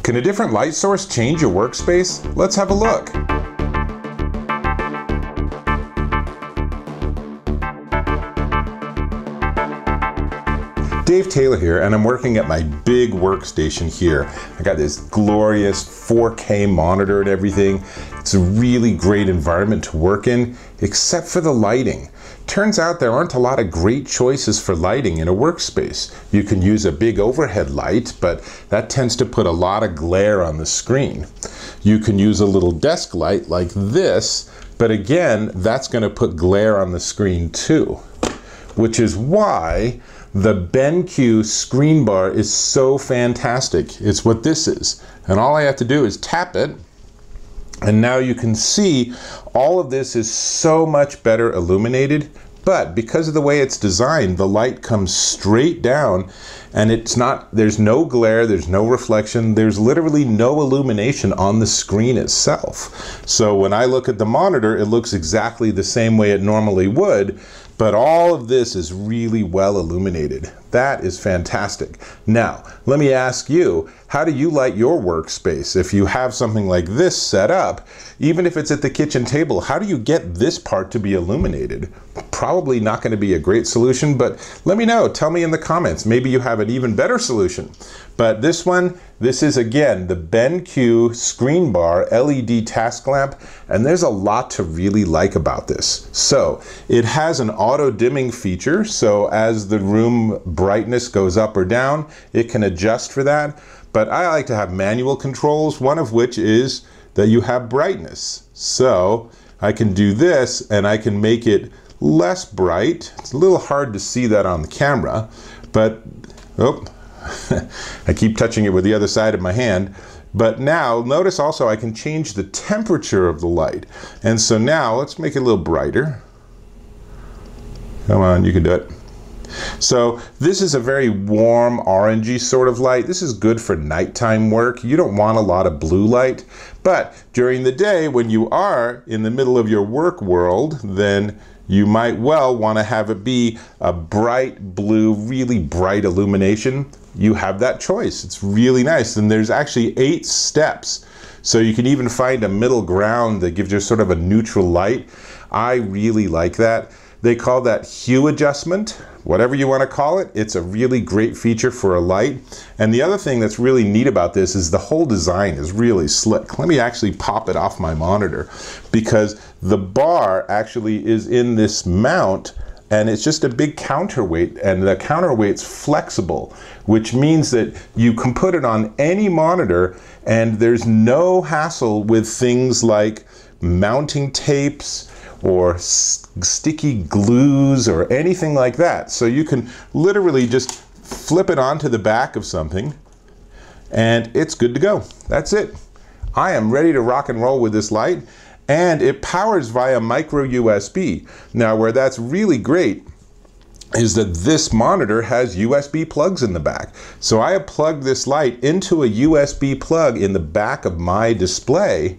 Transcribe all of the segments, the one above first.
Can a different light source change your workspace? Let's have a look. Dave Taylor here, and I'm working at my big workstation here. I got this glorious 4K monitor and everything. It's a really great environment to work in, except for the lighting. Turns out there aren't a lot of great choices for lighting in a workspace. You can use a big overhead light, but that tends to put a lot of glare on the screen. You can use a little desk light like this, but again, that's going to put glare on the screen too, which is why the BenQ ScreenBar is so fantastic. It's what this is. And all I have to do is tap it, and now you can see all of this is so much better illuminated. But because of the way it's designed, the light comes straight down, and there's no glare, there's no reflection, there's literally no illumination on the screen itself. So when I look at the monitor, it looks exactly the same way it normally would, but all of this is really well illuminated. That is fantastic. Now, let me ask you, how do you light your workspace? If you have something like this set up, even if it's at the kitchen table, how do you get this part to be illuminated? Probably not going to be a great solution, but let me know. Tell me in the comments. Maybe you have an even better solution. But this is again the BenQ ScreenBar LED task lamp, and there's a lot to really like about this. So it has an auto dimming feature, so as the room brightness goes up or down, it can adjust for that. But I like to have manual controls, one of which is that you have brightness. So I can do this and I can make it less bright. It's a little hard to see that on the camera, but I keep touching it with the other side of my hand. But now notice also I can change the temperature of the light. And so now let's make it a little brighter. Come on, you can do it. So this is a very warm orangey sort of light. This is good for nighttime work. You don't want a lot of blue light, but during the day when you are in the middle of your work world, then you might well want to have it be a bright blue, really bright illumination. You have that choice. It's really nice. And there's actually 8 steps. So you can even find a middle ground that gives you sort of a neutral light. I really like that. They call that hue adjustment, whatever you want to call it. It's a really great feature for a light. And the other thing that's really neat about this is the whole design is really slick. Let me actually pop it off my monitor, because the bar actually is in this mount, and it's just a big counterweight, and the counterweight's flexible, which means that you can put it on any monitor, and there's no hassle with things like mounting tapes or sticky glues or anything like that. So you can literally just flip it onto the back of something and it's good to go. That's it. I am ready to rock and roll with this light, and it powers via micro USB. Now, where that's really great is that this monitor has USB plugs in the back. So I have plugged this light into a USB plug in the back of my display,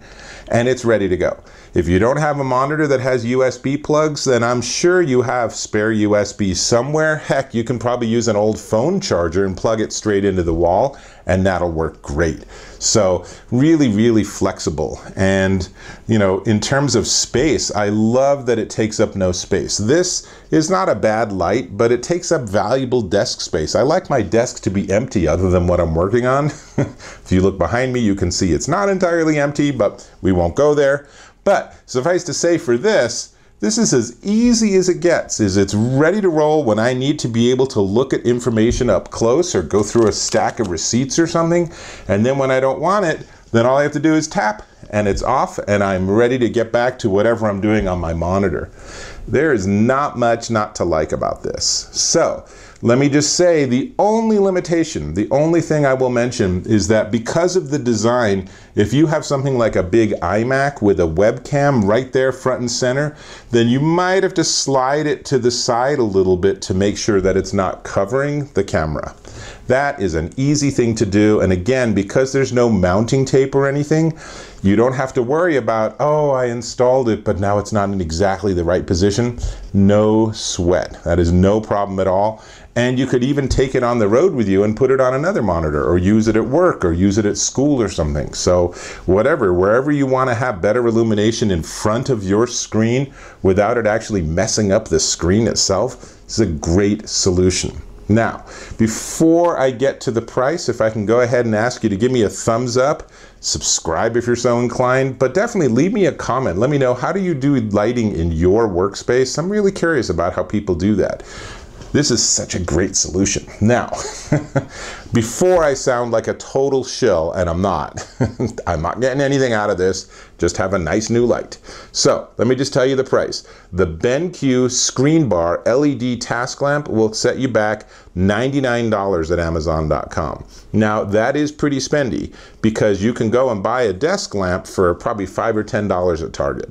and it's ready to go. If you don't have a monitor that has USB plugs, then I'm sure you have spare USB somewhere. Heck, you can probably use an old phone charger and plug it straight into the wall, and that'll work great. So really, really flexible. And you know, in terms of space, I love that it takes up no space. This is not a bad light, but it takes up valuable desk space. I like my desk to be empty other than what I'm working on. If you look behind me, you can see it's not entirely empty, but we won't go there. But suffice to say, for this is as easy as it gets. It's ready to roll when I need to be able to look at information up close or go through a stack of receipts or something. And then when I don't want it, then all I have to do is tap and it's off, and I'm ready to get back to whatever I'm doing on my monitor. There is not much not to like about this. So let me just say, the only limitation, the only thing I will mention is that because of the design, if you have something like a big iMac with a webcam right there front and center, then you might have to slide it to the side a little bit to make sure that it's not covering the camera. That is an easy thing to do. And again, because there's no mounting tape or anything, you don't have to worry about, oh, I installed it, but now it's not in exactly the right position. No sweat. That is no problem at all. And you could even take it on the road with you and put it on another monitor, or use it at work, or use it at school or something. So whatever, wherever you want to have better illumination in front of your screen without it actually messing up the screen itself, this is a great solution. Now, before I get to the price, if I can go ahead and ask you to give me a thumbs up, subscribe if you're so inclined, but definitely leave me a comment. Let me know, how do you do lighting in your workspace? I'm really curious about how people do that. This is such a great solution. Now, before I sound like a total shill, and I'm not, I'm not getting anything out of this, just have a nice new light. So let me just tell you the price. The BenQ ScreenBar LED task lamp will set you back $99 at Amazon.com. Now that is pretty spendy, because you can go and buy a desk lamp for probably $5 or $10 at Target.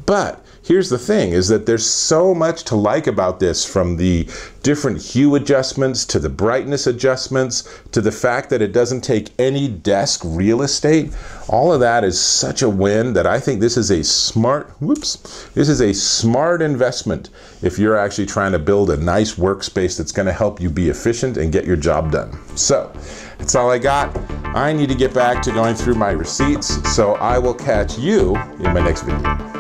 But here's the thing, is that there's so much to like about this, from the different hue adjustments to the brightness adjustments to the fact that it doesn't take any desk real estate. All of that is such a win that I think this is a smart, this is a smart investment if you're actually trying to build a nice workspace that's going to help you be efficient and get your job done. So that's all I got. I need to get back to going through my receipts, so I will catch you in my next video.